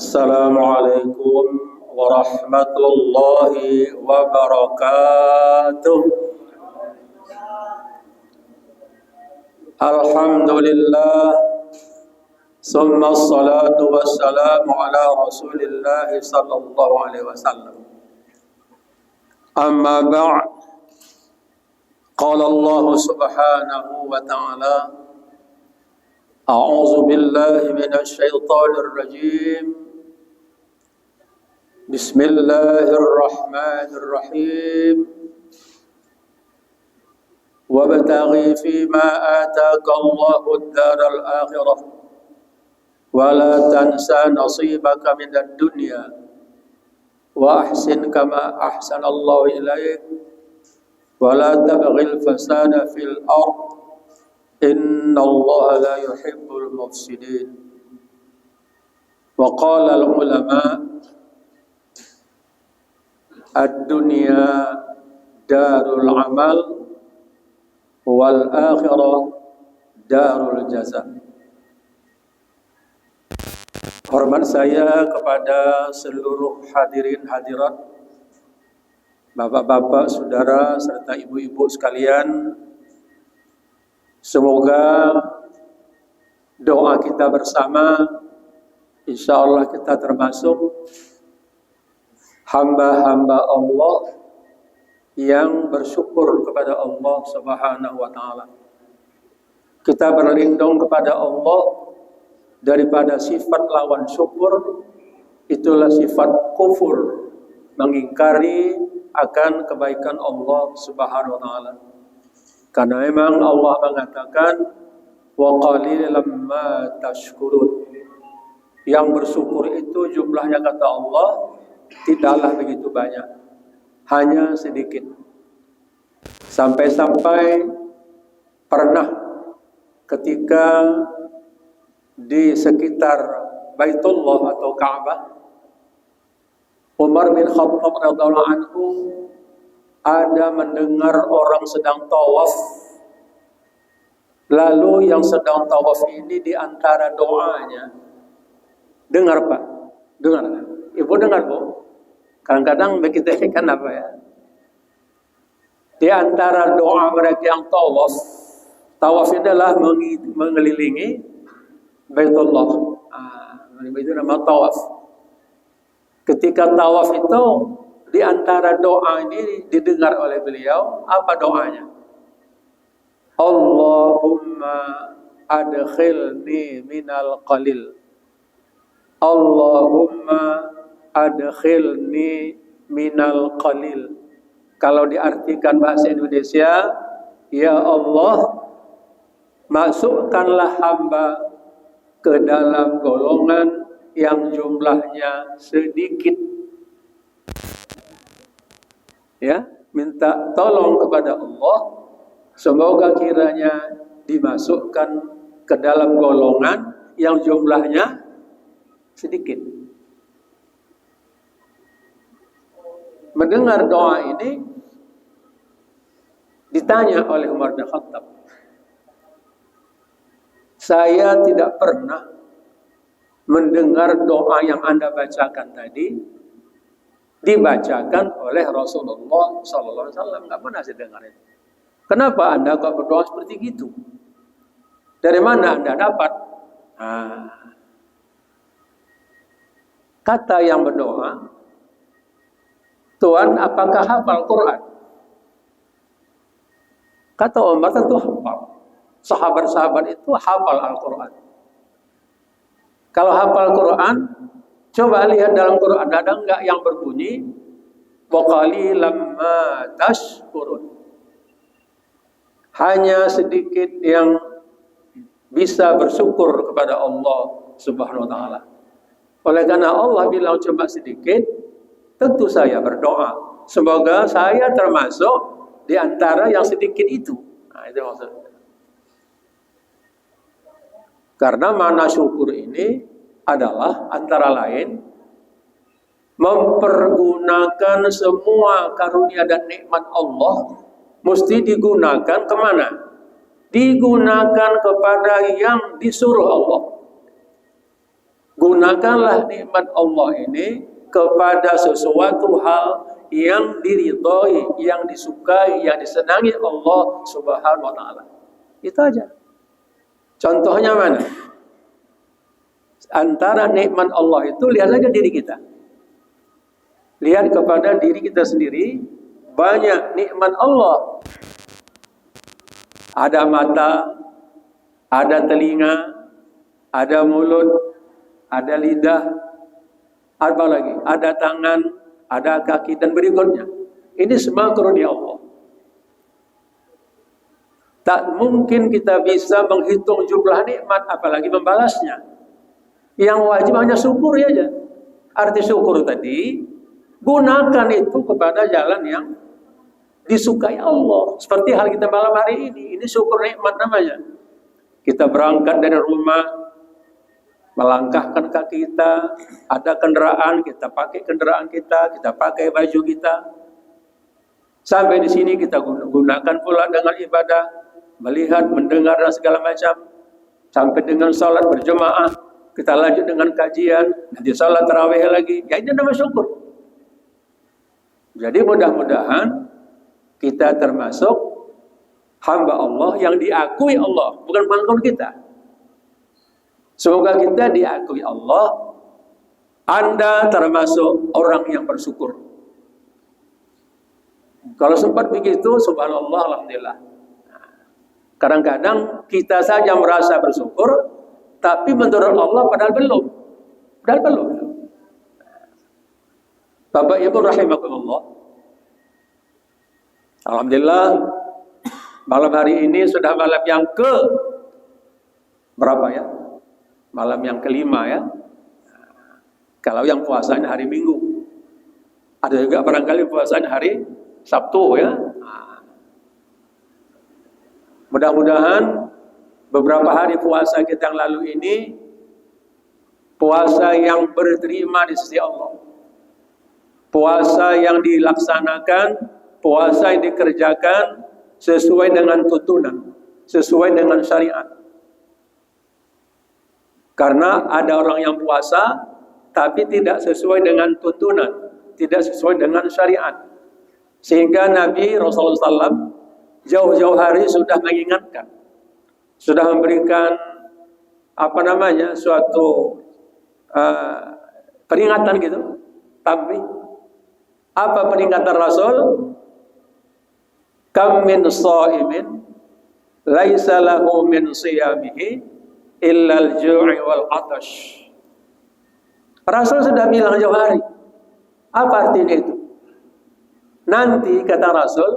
Assalamualaikum warahmatullahi wabarakatuh. Alhamdulillah, summa salatu wassalamu ala rasulillah sallallahu alaihi wasallam. Amma ba'd, qala Allah subhanahu wa ta'ala, a'udzu billahi minasy syaithanir rajim. Bismillahirrahmanirrahim. Wabtaghi fima ataka Allahu ad-daral akhirah wa la tansa nasibaka minad dunya wa ahsin kama ahsana Allahu ilaik wa la tabghil fasada fil ardh inna Allah la yuhibbul mufsidin. Wa qala al-ulama ad-dunya darul amal wal akhirah darul jaza. Hormat saya kepada seluruh hadirin hadirat, bapak-bapak, saudara serta ibu-ibu sekalian. Semoga doa kita bersama, insya Allah kita termasuk hamba-hamba Allah yang bersyukur kepada Allah Subhanahu wa ta'ala. Kita berlindung kepada Allah daripada sifat lawan syukur, itulah sifat kufur, mengingkari akan kebaikan Allah Subhanahu wa ta'ala. Karena memang Allah mengatakan wa qalilan ma tashkurun. Yang bersyukur itu jumlahnya kata Allah tidaklah begitu banyak, hanya sedikit. Sampai-sampai pernah ketika di sekitar Baitullah atau Ka'bah, Umar bin Khattab radhiyallahu anhu ada mendengar orang sedang tawaf. Lalu yang sedang tawaf ini di antara doanya, dengar Pak, dengar. Ibu dengar Bu? Kadang-kadang begitu kan apa ya? Di antara doa mereka yang tawaf, tawaf adalah mengelilingi Baitullah. Itu nama tawaf. Ketika tawaf itu, di antara doa ini didengar oleh beliau, apa doanya? Allahumma adkhilni minal qalil. Allahumma adkhilni minal qalil. Kalau diartikan bahasa Indonesia, ya Allah, masukkanlah hamba ke dalam golongan yang jumlahnya sedikit. Ya, minta tolong kepada Allah, semoga kiranya dimasukkan ke dalam golongan yang jumlahnya sedikit. Mendengar doa ini, ditanya oleh Umar bin Khattab, saya tidak pernah mendengar doa yang Anda bacakan tadi dibacakan oleh Rasulullah Sallallahu Alaihi Wasallam. Nggak pernah saya dengar itu. Kenapa Anda kok berdoa seperti itu? Dari mana Anda dapat? Kata yang berdoa, Tuhan, apakah hafal Quran? Kata Umar, tentu hafal. Sahabat-sahabat itu hafal Al-Quran. Kalau hafal Quran, coba lihat dalam Quran, ada enggak yang berbunyi wa qalilan ma tashkurun? Hanya sedikit yang bisa bersyukur kepada Allah Subhanahu wa ta'ala. Oleh karena Allah bilang coba sedikit, tentu saya berdoa, semoga saya termasuk di antara yang sedikit itu. Nah, itu maksudnya. Karena makna syukur ini adalah antara lain mempergunakan semua karunia dan nikmat Allah, mesti digunakan kemana? Digunakan kepada yang disuruh Allah. Gunakanlah nikmat Allah ini kepada sesuatu hal yang diridhoi, yang disukai, yang disenangi Allah Subhanahu wa taala. Itu aja. Contohnya mana? Antara nikmat Allah itu, lihat saja diri kita. Lihat kepada diri kita sendiri, banyak nikmat Allah. Ada mata, ada telinga, ada mulut, ada lidah, apa lagi? Ada tangan, ada kaki, dan berikutnya. Ini semua karunia Allah. Tak mungkin kita bisa menghitung jumlah nikmat, apalagi membalasnya. Yang wajib hanya syukur aja. Arti syukur tadi, gunakan itu kepada jalan yang disukai Allah. Seperti hal kita malam hari ini. Ini syukur nikmat namanya. Kita berangkat dari rumah, melangkahkan kaki kita, ada kendaraan, kita pakai kendaraan kita pakai baju kita. Sampai di sini kita gunakan pula dengan ibadah, melihat, mendengar dan segala macam. Sampai dengan salat berjemaah, kita lanjut dengan kajian, nanti salat tarawih lagi. Ya ini namanya syukur. Jadi mudah-mudahan kita termasuk hamba Allah yang diakui Allah, bukan pengakuan kita. Semoga kita diakui Allah. Anda termasuk orang yang bersyukur. Kalau sempat begitu, subhanallah, alhamdulillah. Kadang-kadang kita saja merasa bersyukur, tapi menurut Allah padahal belum. Bapak Ibu rahimakumullah. Alhamdulillah, malam hari ini sudah malam yang ke berapa ya? Malam yang kelima ya. Kalau yang puasanya hari Minggu, ada juga barangkali puasanya hari Sabtu ya. Mudah-mudahan beberapa hari puasa kita yang lalu ini puasa yang berterima di sisi Allah. Puasa yang dilaksanakan, puasa yang dikerjakan sesuai dengan tuntunan, sesuai dengan syariat. Karena ada orang yang puasa tapi tidak sesuai dengan tuntunan, tidak sesuai dengan syariat. Sehingga Nabi Rasulullah SAW jauh-jauh hari sudah mengingatkan, sudah memberikan suatu peringatan gitu. Tapi apa peringatan Rasul? Kam min shaimin laisa lahu min siyamihi illa al-ju'i wal 'atash. Rasul sudah bilang jauh hari. Apa artinya itu? Nanti kata Rasul,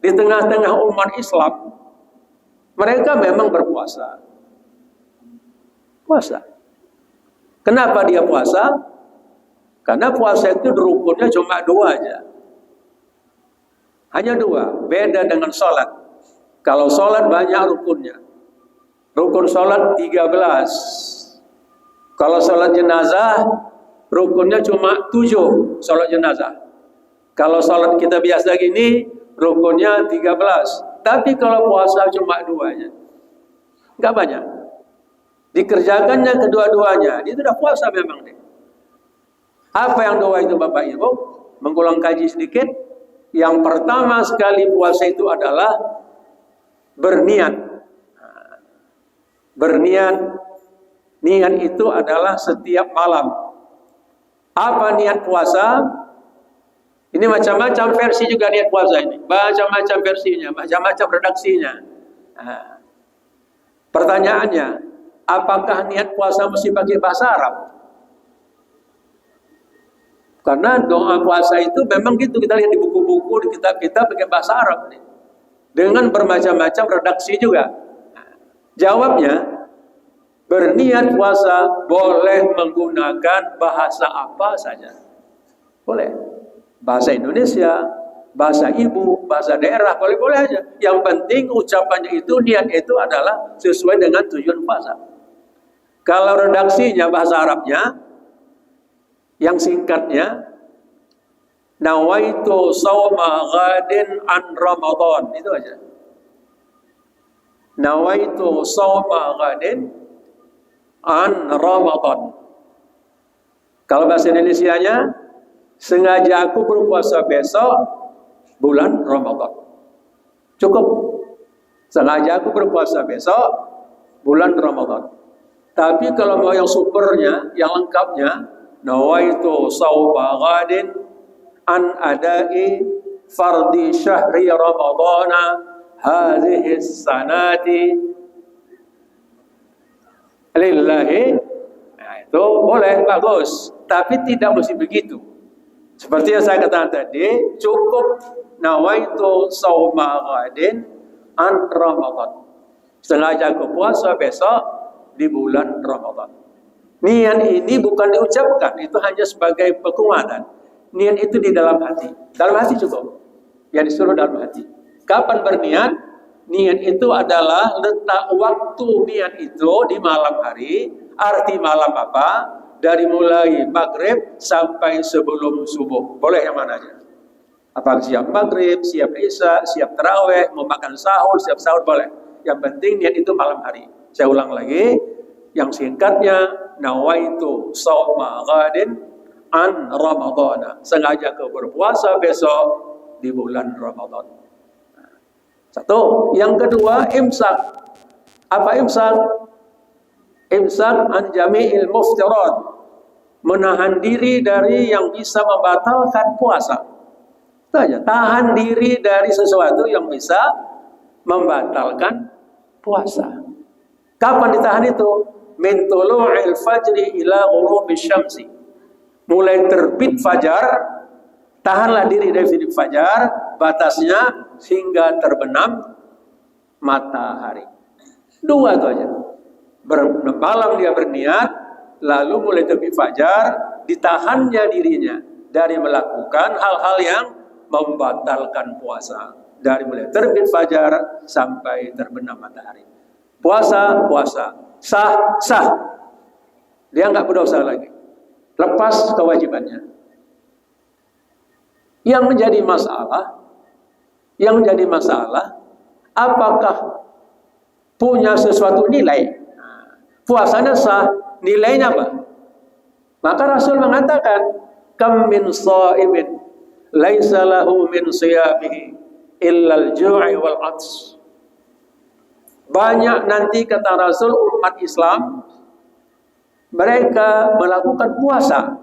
di tengah-tengah umat Islam, mereka memang berpuasa. Puasa. Kenapa dia puasa? Karena puasa itu rukunnya cuma 2 aja. Hanya 2. Beda dengan sholat. Kalau sholat banyak rukunnya. Rukun sholat 13. Kalau sholat jenazah, rukunnya cuma 7. Sholat jenazah. Kalau sholat kita biasa gini, rukunnya 13. Tapi kalau puasa cuma 2 aja. Enggak banyak. Dikerjakannya kedua-duanya. Dia sudah puasa memang deh. Apa yang 2 itu Bapak Ibu? Mengulang kaji sedikit. Yang pertama sekali puasa itu adalah berniat. Berniat. Niat itu adalah setiap malam. Apa niat puasa? Ini macam-macam versi juga niat puasa ini. Macam-macam versinya, macam-macam redaksinya. Pertanyaannya, apakah niat puasa mesti pakai bahasa Arab? Karena doa puasa itu memang gitu, kita lihat di buku-buku, di kitab-kitab pakai bahasa Arab nih. Dengan bermacam-macam redaksi juga. Jawabnya, berniat puasa boleh menggunakan bahasa apa saja. Boleh. Bahasa Indonesia, bahasa ibu, bahasa daerah, boleh-boleh aja. Yang penting ucapannya itu, niat itu adalah sesuai dengan tujuan puasa. Kalau redaksinya bahasa Arabnya, yang singkatnya, nawaitu sawma ghadin an Ramadan, itu aja. Nawaitu sawma ghadin an Ramadan. Kalau bahasa Indonesianya, sengaja aku berpuasa besok bulan Ramadan. Cukup. Sengaja aku berpuasa besok bulan Ramadan. Tapi kalau mau yang supernya, yang lengkapnya, nawaitu sawma ghadin an adai fardi syahri Ramadana hadhihi sanati lillahi. Nah, itu boleh, bagus. Tapi tidak mesti begitu. Seperti yang saya katakan tadi, cukup nawaitu sawma ghadin an Ramadan. Sengaja aku puasa besok di bulan Ramadan. Niat ini bukan diucapkan, itu hanya sebagai penguatan. Niat itu di dalam hati. Dalam hati cukup. Yang disuruh dalam hati. Kapan berniat? Niat itu adalah letak waktu niat itu di malam hari. Arti malam apa? Dari mulai maghrib sampai sebelum subuh. Boleh yang mana aja. Apa siap maghrib, siap isya, siap tarawih, mau makan sahur, siap sahur, boleh. Yang penting niat itu malam hari. Saya ulang lagi. Yang singkatnya, nawaitu sawma ghadin an Ramadana. Sengaja ke berpuasa besok di bulan Ramadan. Satu. Yang kedua, imsak. Apa imsak? Imsak an jami'il muftirat. Menahan diri dari yang bisa membatalkan puasa. Itu aja. Tahan diri dari sesuatu yang bisa membatalkan puasa. Kapan ditahan itu? Min tulu'il fajri ila ghurubish syamsi. Mulai terbit fajar, tahanlah diri dari terbit fajar, batasnya hingga terbenam matahari. Dua itu aja. Malam dia berniat, lalu mulai terbit fajar, ditahannya dirinya dari melakukan hal-hal yang membatalkan puasa. Dari mulai terbit fajar sampai terbenam matahari. Puasa, sah. Dia nggak berdosa lagi. Lepas kewajibannya. Yang menjadi masalah, apakah punya sesuatu nilai? Puasanya sah, nilainya apa? Maka Rasul mengatakan, kam min sha'imin laisa lahu min siyamihi illa al-ju'i wal 'atsy. Banyak nanti kata Rasul umat Islam mereka melakukan puasa.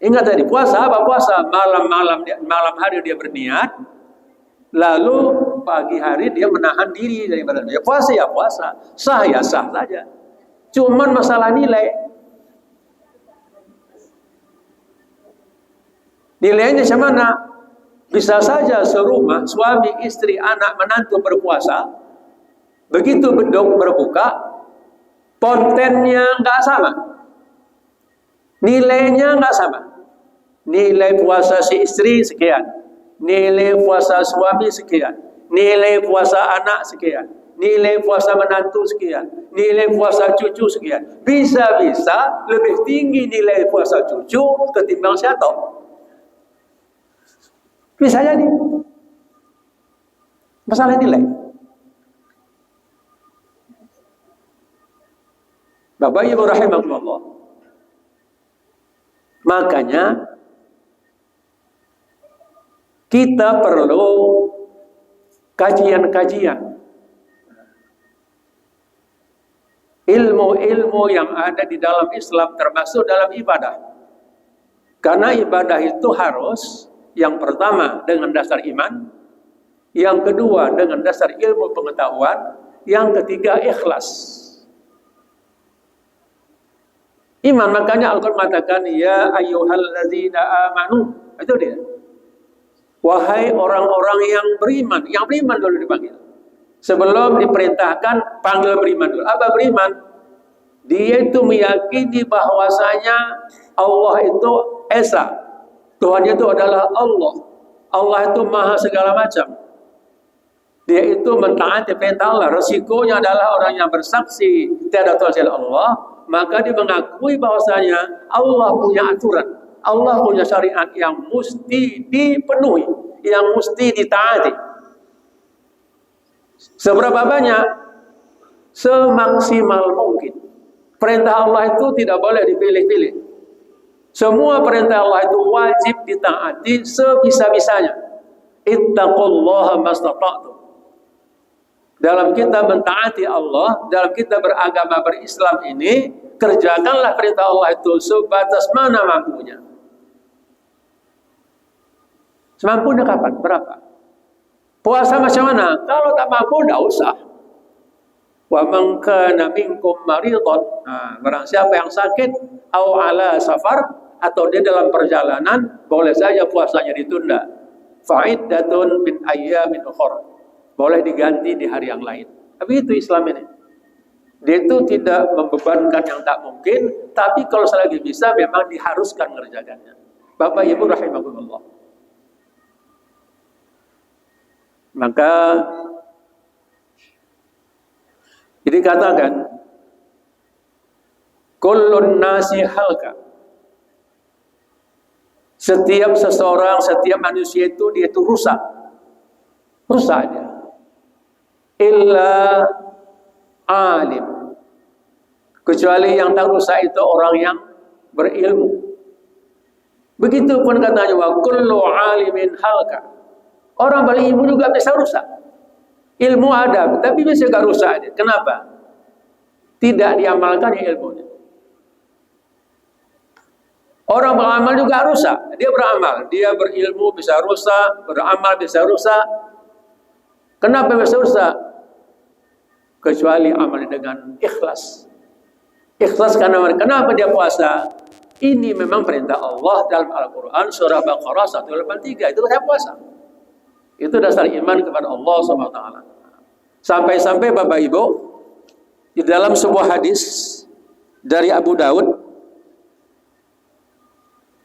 Ingat tadi puasa apa? Puasa malam hari dia berniat, lalu pagi hari dia menahan diri dari badan. Ya puasa, sah ya sah saja. Cuman masalah nilai. Nilainya semana? Bisa saja serumah suami, istri, anak, menantu berpuasa. Begitu berbuka, kontennya nggak sama, nilainya nggak sama. Nilai puasa si istri sekian, nilai puasa suami sekian, nilai puasa anak sekian, nilai puasa menantu sekian, nilai puasa cucu sekian. Bisa-bisa lebih tinggi nilai puasa cucu ketimbang syatok. Bisa jadi. Masalah nilai. Bapak Ibu rahimahullah. Makanya kita perlu kajian-kajian. Ilmu-ilmu yang ada di dalam Islam termasuk dalam ibadah. Karena ibadah itu harus yang pertama dengan dasar iman, yang kedua dengan dasar ilmu pengetahuan, yang ketiga ikhlas. Iman, makanya Al-Quran mengatakan ya ayyuhalladzina amanu. Itu dia. Wahai orang-orang yang beriman dulu dipanggil. Sebelum diperintahkan panggil beriman dulu. Apa beriman? Dia itu meyakini bahwasanya Allah itu esa. Tuhan itu adalah Allah. Allah itu maha segala macam. Dia itu mentaati perintah Allah. Resikonya adalah orang yang bersaksi tiada Tuhan selain Allah, maka dia mengakui bahwasanya Allah punya aturan, Allah punya syariat yang mesti dipenuhi, yang mesti ditaati. Seberapa banyak? Semaksimal mungkin. Perintah Allah itu tidak boleh dipilih-pilih. Semua perintah Allah itu wajib ditaati sebisa-bisanya. Ittaqullaha mastata'tum. Dalam kita mentaati Allah, dalam kita beragama berislam ini, kerjakanlah perintah Allah itu sebatas mana mampunya. Semampunya kapan? Berapa? Puasa macam mana? Kalau tak mampu, tidak usah. Wa man kana minkum maridhan. Barang siapa yang sakit, au ala safar, atau dia dalam perjalanan, boleh saja puasanya ditunda. Fa'iddatun min ayyamin ukhra. Boleh diganti di hari yang lain. Tapi itu Islam ini. Dia itu tidak membebankan yang tak mungkin, tapi kalau selagi bisa memang diharuskan mengerjakannya. Bapak Ibu rahimahullah. Maka jadi katakan kullun nasi halka. Setiap seseorang, setiap manusia itu dia itu rusak. Rusak dia. Illa alim. Kecuali yang tak rusak itu orang yang berilmu. Begitupun katanya wa kullu alimin halka. Orang berilmu juga bisa rusak. Ilmu ada, tapi bisa gak rusak. Kenapa? Tidak diamalkan ilmunya. Orang beramal juga rusak. Dia beramal, dia berilmu bisa rusak, beramal bisa rusak. Kenapa bisa rusak? Kecuali amal dengan ikhlas. Ikhlas karena kenapa dia puasa? Ini memang perintah Allah dalam Al-Quran surah Baqarah 183. Itu saya puasa. Itu dasar iman kepada Allah SWT. Sampai-sampai Bapak Ibu, di dalam sebuah hadis dari Abu Daud,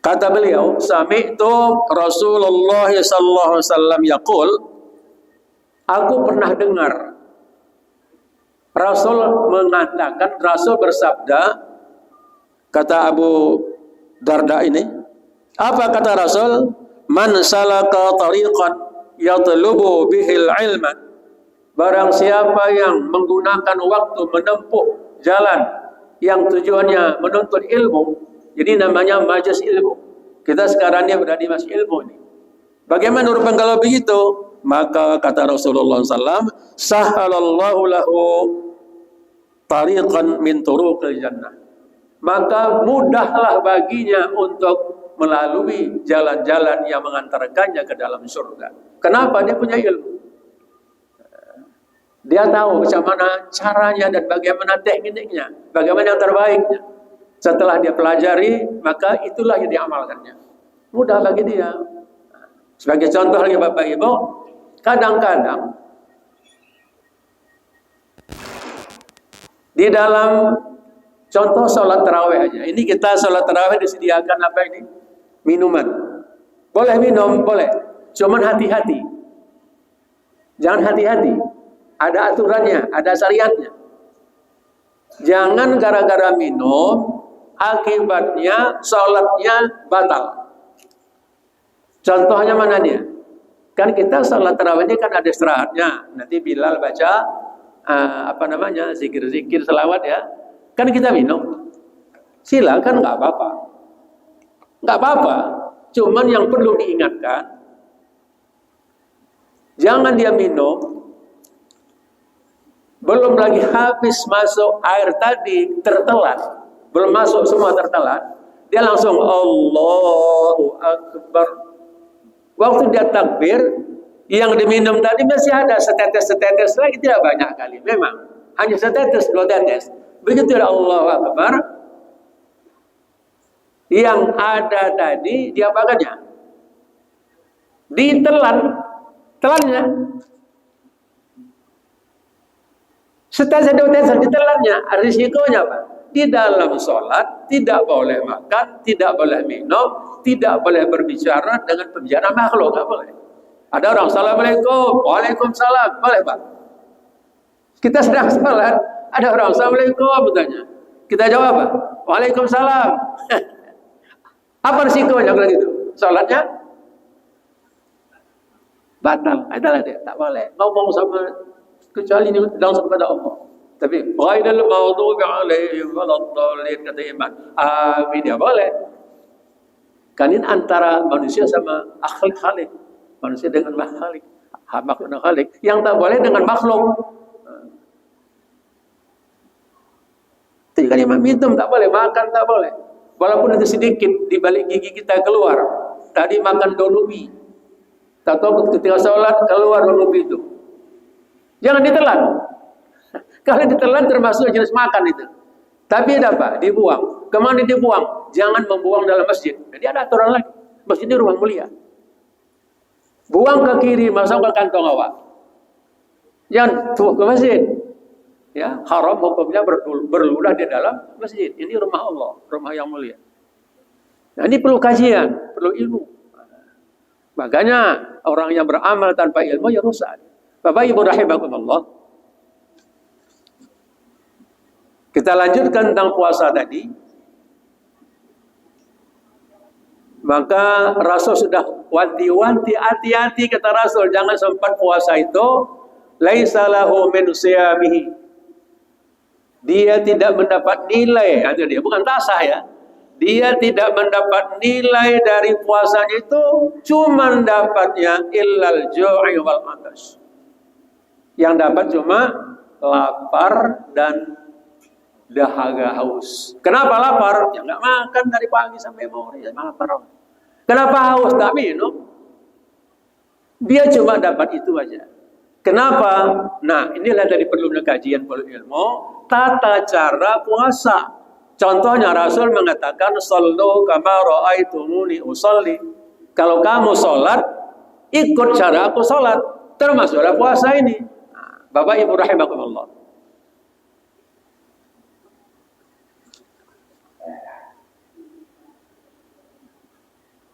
kata beliau, sami'tu Rasulullah sallallahu alaihi wasallam yaqul, aku pernah dengar Rasul mengatakan, Rasul bersabda, kata Abu Darda ini, apa kata Rasul? Man salaka tariqan yatlubu bihil ilman. Barang siapa yang menggunakan waktu menempuh jalan yang tujuannya menuntut ilmu, jadi namanya majelis ilmu. Kita sekarang ini berada di majelis ilmu ini. Bagaimana rupanya kalau begitu? Maka kata Rasulullah SAW, sahalallahu lahu tariqan min turuqil jannah. Maka mudahlah baginya untuk melalui jalan-jalan yang mengantarkannya ke dalam surga. Kenapa? Dia punya ilmu. Dia tahu bagaimana caranya dan bagaimana tekniknya, bagaimana yang terbaiknya. Setelah dia pelajari, maka itulah yang diamalkannya. Mudah bagi dia. Sebagai contoh lagi Bapak Ibu, kadang-kadang di dalam contoh sholat tarawih aja. Ini kita sholat tarawih disediakan apa ini? Minuman. Boleh minum, boleh. Cuman hati-hati. Jangan hati-hati. Ada aturannya, ada syariatnya. Jangan gara-gara minum, akibatnya sholatnya batal. Contohnya mana dia? Kan kita sholat tarawih ini kan ada istirahatnya. Nanti Bilal baca zikir-zikir selawat ya. Kan kita minum. Silakan, nggak apa-apa. Nggak apa-apa. Cuman yang perlu diingatkan, jangan dia minum, belum lagi habis masuk air tadi tertelan, belum masuk semua tertelan, dia langsung Allahu Akbar. Waktu dia takbir, yang diminum tadi masih ada setetes-setetes lagi, tidak banyak kali. Memang hanya setetes, 2 tetes. Begitu Allahu Akbar, yang ada tadi diapakannya? Telannya. Setetes 2 tetes ditelannya. Risikonya apa? Di dalam sholat tidak boleh makan, tidak boleh minum, tidak boleh berbicara dengan pembicaraan makhluk, nggak boleh. Ada orang assalamualaikum, waalaikumsalam, boleh Pak? Kita sedang sholat, ada orang assalamualaikum bertanya, kita jawab apa? Waalaikumsalam. Apa risikonya kalau gitu? Sholatnya batal. Itulah dia, tak boleh ngomong sama kecuali ini langsung kepada Allah. Tapi ghairil maghdubi alaihim waladdallin, kata iman. Amin, dia boleh. Kan ini antara manusia sama khalik. Manusia dengan makhluk. Makhluk dan khalik. Yang tak boleh dengan makhluk. Jadi kan imam hitam tak boleh, makan tak boleh. Walaupun itu sedikit di balik gigi kita keluar. Tadi makan dolubi. Tak tahu ketika sholat keluar dolubi itu. Jangan ditelan. Kalau ditelan termasuk jenis makan itu. Tapi ada apa? Dibuang. Kemana dibuang? Jangan membuang dalam masjid. Jadi ada aturan lagi. Masjid ini ruang mulia. Buang ke kiri, masuk ke kantong awak. Jangan tuh ke masjid. Ya, haram hukumnya berludah di dalam masjid. Ini rumah Allah, rumah yang mulia. Nah, ini perlu kajian, perlu ilmu. Makanya orang yang beramal tanpa ilmu ya rusak. Bapak Ibu rahimakumullah. Kita lanjutkan tentang puasa tadi. Maka Rasul sudah wanti-wanti, hati-hati kata Rasul, jangan sempat puasa itu laisa lahu min siyamihi. Dia tidak mendapat nilai, dia bukan tak sah ya. Dia tidak mendapat nilai dari puasanya itu, cuma dapatnya illal ju'i wal atash. Yang dapat cuma lapar dan dahaga haus. Kenapa lapar? Ya nggak makan dari pagi sampai sore, ya lapar. Kenapa haus? Tak minum. Dia cuma dapat itu aja. Kenapa? Nah, inilah dari perlu kajian, perlu ilmu, tata cara puasa. Contohnya Rasul mengatakan, "Shallu kama ra'aitumuni usolli." Kalau kamu sholat, ikut cara aku sholat. Termasuklah puasa ini. Nah, Bapak Ibu rahimakumullah.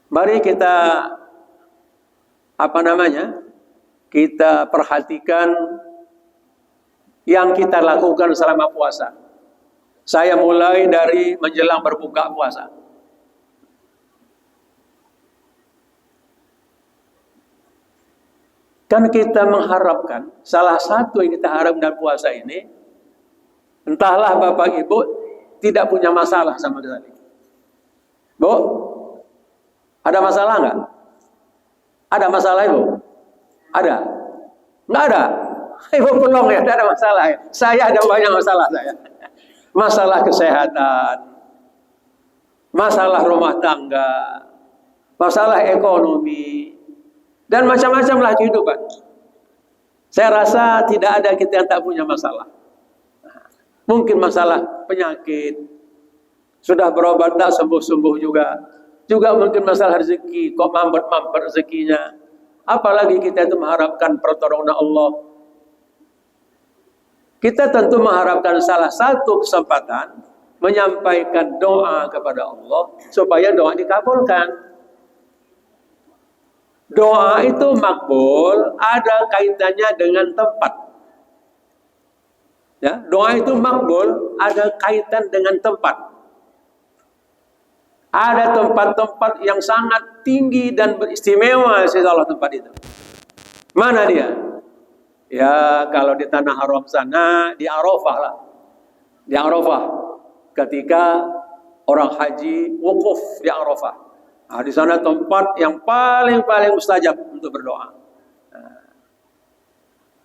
Mari kita kita perhatikan yang kita lakukan selama puasa. Saya mulai dari menjelang berbuka puasa. Kan kita mengharapkan, salah satu yang kita harap dalam puasa ini, entahlah Bapak Ibu tidak punya masalah sama sekali. Bu, ada masalah nggak? Ada masalah Ibu? Ada? Nggak ada? Ibu pelong ya, tidak ada masalah ya. Saya ada banyak masalah saya. Masalah kesehatan, masalah rumah tangga, masalah ekonomi, dan macam-macam lah kehidupan. Saya rasa tidak ada kita yang tak punya masalah. Mungkin masalah penyakit, sudah berobat tak sembuh-sembuh juga. Juga mungkin masalah rezeki, kok mampet-mampet rezekinya. Apalagi kita itu mengharapkan pertolongan Allah. Kita tentu mengharapkan salah satu kesempatan menyampaikan doa kepada Allah supaya doa dikabulkan. Doa itu makbul ada kaitannya dengan tempat. Ya, doa itu makbul ada kaitan dengan tempat. Ada tempat-tempat yang sangat tinggi dan beristimewa sisi Allah tempat itu. Mana dia? Ya, kalau di tanah haram sana, di Arafah lah. Di Arafah. Ketika orang haji wukuf di Arafah. Nah, di sana tempat yang paling mustajab untuk berdoa. Nah,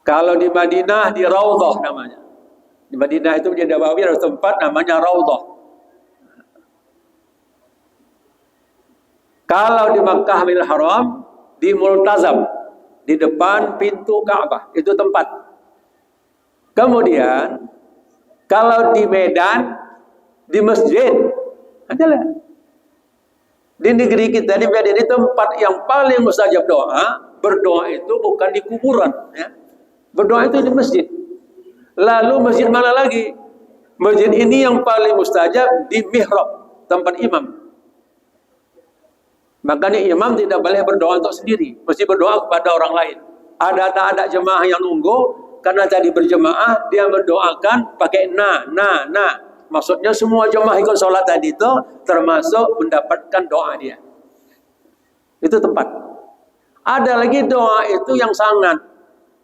kalau di Madinah, di Raudhah namanya. Di Madinah itu menjadi Nabawi ada tempat namanya Raudhah. Kalau di Makkah Masjidil Haram, di Multazam, di depan pintu Ka'bah, itu tempat. Kemudian, kalau di Medan, di masjid, adalah di negeri kita di Medan ini tempat yang paling mustajab doa. Berdoa itu bukan di kuburan, ya. Berdoa itu di masjid. Lalu masjid mana lagi? Masjid ini yang paling mustajab di mihrab, tempat imam. Makanya imam tidak boleh berdoa untuk sendiri, mesti berdoa kepada orang lain. Ada tak ada jemaah yang nunggu, karena tadi berjemaah dia mendoakan pakai na. Maksudnya semua jemaah ikut sholat tadi itu termasuk mendapatkan doa dia. Itu tempat. Ada lagi doa itu yang sangat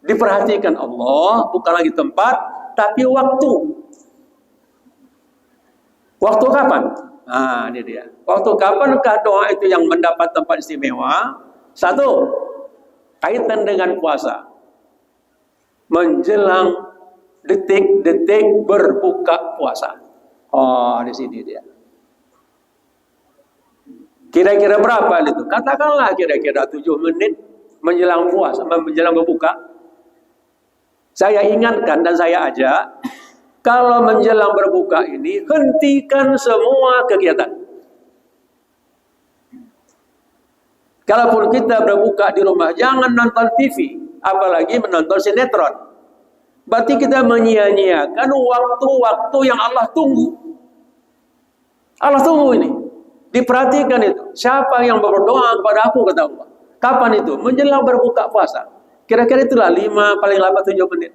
diperhatikan Allah, bukan lagi tempat, tapi waktu. Waktu kapan? Nah, ini dia. Waktu kapankah doa itu yang mendapat tempat istimewa? Satu, kaitan dengan puasa. Menjelang detik-detik berbuka puasa. Oh, di sini dia. Kira-kira berapa itu? Katakanlah kira-kira 7 menit menjelang puasa, menjelang berbuka. Saya ingatkan dan saya ajak, kalau menjelang berbuka ini, hentikan semua kegiatan. Kalaupun kita berbuka di rumah, jangan nonton TV, apalagi menonton sinetron. Berarti kita menyia-nyiakan waktu-waktu yang Allah tunggu. Allah tunggu ini. Diperhatikan itu. Siapa yang berdoa kepada aku, kata Allah. Kapan itu? Menjelang berbuka puasa. Kira-kira itulah 5, paling lambat 7 menit.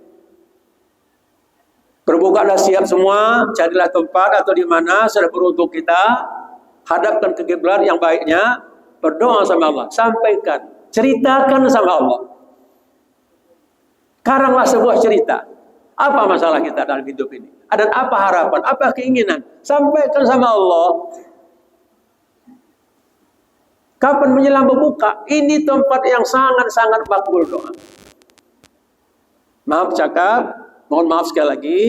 Berbuka dah siap semua, carilah tempat atau di mana sudah beruntuk kita, hadapkan ke kiblat yang baiknya, berdoa sama Allah, sampaikan, ceritakan sama Allah. Karanglah sebuah cerita. Apa masalah kita dalam hidup ini? Ada apa harapan, apa keinginan? Sampaikan sama Allah. Kapan menjelang berbuka? Ini tempat yang sangat-sangat makbul doa. Maaf cakap, mohon maaf sekali lagi.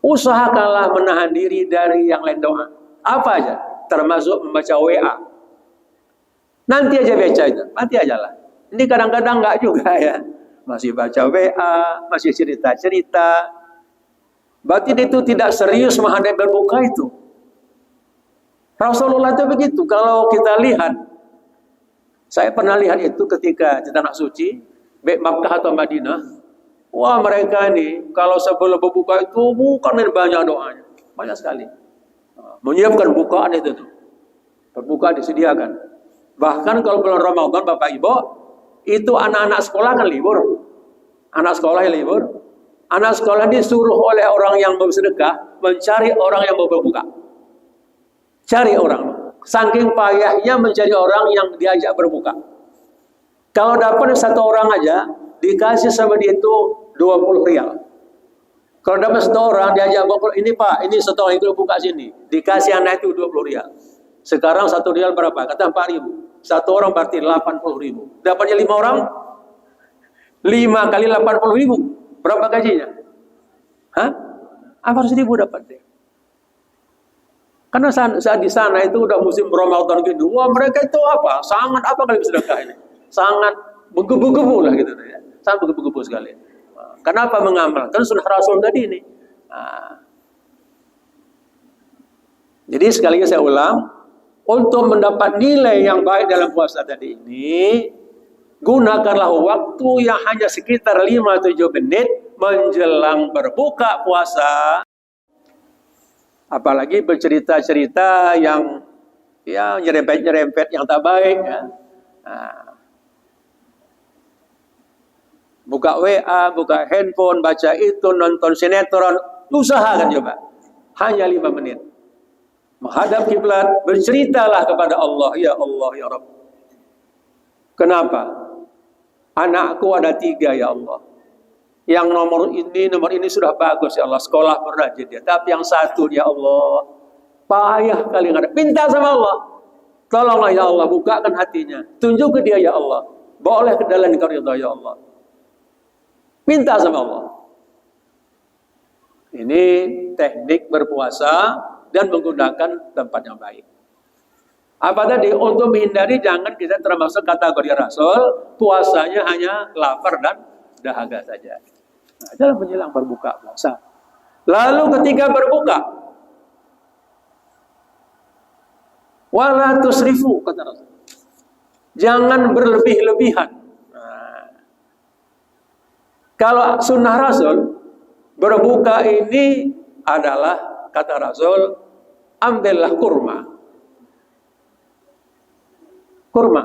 Usahakanlah menahan diri dari yang lain doa. Apa aja? Termasuk membaca WA. Nanti aja baca itu, nanti aja lah. Ini kadang-kadang enggak juga ya. Masih baca WA, masih cerita-cerita. Batin itu tidak serius menghadapi berbuka itu. Rasulullah itu begitu. Kalau kita lihat, saya pernah lihat itu ketika di Tanah Suci, baik Makkah atau Madinah. Wah, mereka ini kalau sebelum berbuka itu bukan banyak doanya, banyak sekali. Menyiapkan bukaan itu tuh. Berbuka disediakan. Bahkan kalau bulan Ramadan, Bapak Ibu, itu anak-anak sekolah kan libur. Anak sekolah yang libur. Anak sekolah disuruh oleh orang yang bersedekah mencari orang yang mau berbuka. Cari orang. Saking payahnya mencari orang yang diajak berbuka. Kalau dapat satu orang aja, dikasih sama dia itu 20 rial. Kalau dapat satu orang diajak berbuka, ini Pak, ini satu orang ikut buka sini. Dikasih anak itu 20 rial. Sekarang 1 rial berapa? Kata 4 ribu. Satu orang berarti 80 ribu. Dapatnya 5 orang, 5 kali 80 ribu. Berapa gajinya? Hah? 400 ribu dapat dia. Karena saat di sana itu udah musim Ramadan gitu. Wah, mereka itu apa? Sangat apa kali bersedekah ini? Sangat menggebu-gebu lah gitu ya. Sangat menggebu-gebu sekali. Kenapa mengamalkan sunnah Rasul tadi ini? Jadi sekali lagi saya ulang, untuk mendapat nilai yang baik dalam puasa tadi ini, gunakanlah waktu yang hanya sekitar 5-7 menit menjelang berbuka puasa. Apalagi bercerita-cerita yang ya nyerempet-nyerempet yang tak baik ya. Buka WA, buka handphone, baca itu, nonton sinetron, usahakan coba. Hanya 5 menit. Menghadap kiblat, berceritalah kepada Allah, ya Allah, ya Rabb. Kenapa? Anakku ada 3 ya Allah. Yang nomor ini sudah bagus ya Allah, sekolah berrajin dia. Tapi yang satu ya Allah, payah kali nggak ada. Minta sama Allah, tolonglah ya Allah, bukakan hatinya, tunjuk ke dia ya Allah, bawalah ke dalam ridha ya Allah. Minta sama Allah. Ini teknik berpuasa dan menggunakan tempat yang baik. Apa tadi? Untuk menghindari jangan kita termasuk kategori Rasul, puasanya hanya lapar dan dahaga saja. Nah, dalam menjelang berbuka puasa. Lalu ketika berbuka, wala tusrifu, kata Rasul. Jangan berlebih-lebihan. Nah, kalau sunnah Rasul, berbuka ini adalah, kata Rasul, ambillah kurma. Kurma.